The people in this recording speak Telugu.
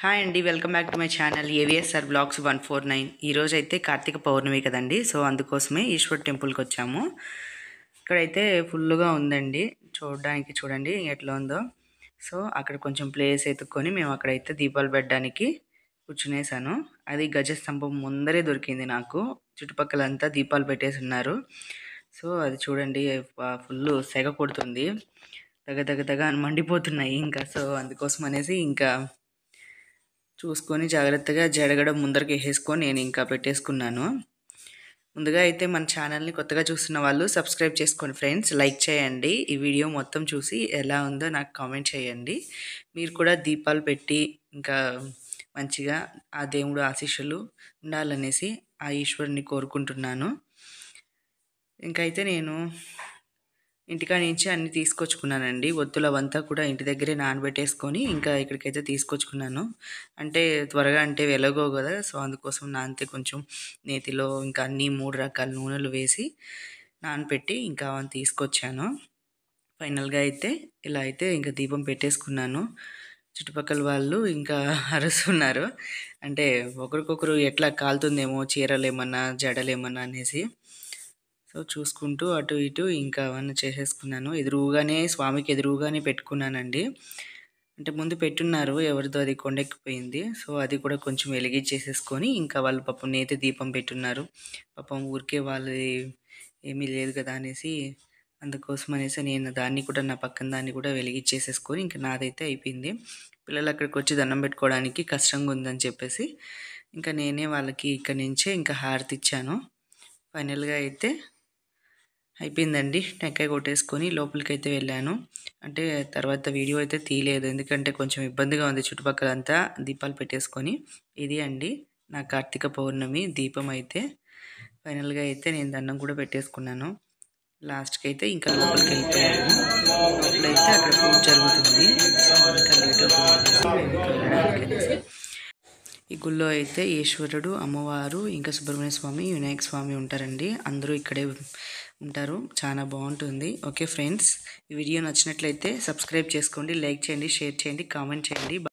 హాయ్ అండి, welcome back to my channel AVSR blogs 149. ఈరోజు అయితే కార్తీక పౌర్ణమి కదండి, సో అందుకోసమే ఈశ్వర్ టెంపుల్కి వచ్చాము. ఇక్కడైతే ఫుల్గా ఉందండి, చూడడానికి చూడండి ఎట్లా ఉందో. సో అక్కడ కొంచెం ప్లేస్ ఎత్తుక్కొని మేము అక్కడైతే దీపాలు పెట్టడానికి కూర్చునేసాను. అది గజస్తంభం ముందరే దొరికింది నాకు, చుట్టుపక్కలంతా దీపాలు పెట్టేసి ఉన్నారు. సో అది చూడండి ఫుల్ సెగ కొడుతుంది, తగ తగ తగ అని మండిపోతున్నాయి ఇంకా. సో అందుకోసం అనేసి ఇంకా చూసుకొని జాగ్రత్తగా జడగడం ముందరికి వేసేసుకొని నేను ఇంకా పెట్టేసుకున్నాను. ముందుగా అయితే మన ఛానల్ని కొత్తగా చూస్తున్న వాళ్ళు సబ్స్క్రైబ్ చేసుకోండి ఫ్రెండ్స్, లైక్ చేయండి. ఈ వీడియో మొత్తం చూసి ఎలా ఉందో నాకు కామెంట్ చేయండి. మీరు కూడా దీపాలు పెట్టి ఇంకా మంచిగా ఆ దేవుడు ఆశీస్సులు ఉండాలనేసి ఆ ఈశ్వరుని కోరుకుంటున్నాను. ఇంకైతే నేను ఇంటికాడ నుంచి అన్నీ తీసుకొచ్చుకున్నానండి. ఒత్తులు అవంతా కూడా ఇంటి దగ్గరే నానబెట్టేసుకొని ఇంకా ఇక్కడికైతే తీసుకొచ్చుకున్నాను. అంటే త్వరగా అంటే వెలగవు కదా, సో అందుకోసం నానితే కొంచెం నేతిలో ఇంకా అన్నీ 3 రకాల నూనెలు వేసి నానపెట్టి ఇంకా అవన్నీ తీసుకొచ్చాను. ఫైనల్గా అయితే ఇలా అయితే ఇంకా దీపం పెట్టేసుకున్నాను. చుట్టుపక్కల వాళ్ళు ఇంకా అరుస్తున్నారు, అంటే ఒకరికొకరు ఎట్లా కాలుతుందేమో చీరలేమన్నా జడలేమన్నా అనేసి. సో చూసుకుంటూ అటు ఇటు ఇంకా అవన్నీ చేసేసుకున్నాను. ఎదురుగానే స్వామికి ఎదురుగానే పెట్టుకున్నానండి. అంటే ముందు పెట్టున్నారు, ఎవరిదో అది కొండెక్కిపోయింది. సో అది కూడా కొంచెం వెలిగించేసేసుకొని ఇంకా వాళ్ళు పాపం నేతి దీపం పెట్టున్నారు. పాపం ఊరికే వాళ్ళది ఏమీ లేదు కదా అనేసి, అందుకోసం అనేసి నేను దాన్ని కూడా నా పక్కన దాన్ని కూడా వెలిగించేసేసుకొని ఇంకా నాదైతే అయిపోయింది. పిల్లలు అక్కడికి వచ్చి దండం పెట్టుకోవడానికి కష్టంగా ఉందని చెప్పేసి ఇంకా నేనే వాళ్ళకి ఇక్కడి నుంచే ఇంకా హారతి ఇచ్చాను. ఫైనల్గా అయితే అయిపోయిందండి. టెంకాయ కొట్టేసుకొని లోపలికైతే వెళ్ళాను. అంటే తర్వాత వీడియో అయితే తీయలేదు, ఎందుకంటే కొంచెం ఇబ్బందిగా ఉంది చుట్టుపక్కలంతా దీపాలు పెట్టేసుకొని. ఇది అండి నా కార్తీక పౌర్ణమి దీపం అయితే. ఫైనల్గా అయితే నేను దండం కూడా పెట్టేసుకున్నాను. లాస్ట్కి అయితే ఇంకా లోపలికి వెళ్ళిపోయాను. లోపలైతే అక్కడ పూజ జరుగుతుంది, ఇంకా లేట్ అవుతుంది. ఈ గుళ్ళో అయితే ఈశ్వరుడు, అమ్మవారు, ఇంకా సుబ్రహ్మణ్య స్వామి, వినాయక స్వామి ఉంటారండి. అందరూ ఇక్కడే ఉంటారు, చాలా బాగుంటుంది. ఓకే ఫ్రెండ్స్, ఈ వీడియో నచ్చినట్లయితే సబ్స్క్రైబ్ చేసుకోండి, లైక్ చేయండి, షేర్ చేయండి, కామెంట్ చేయండి.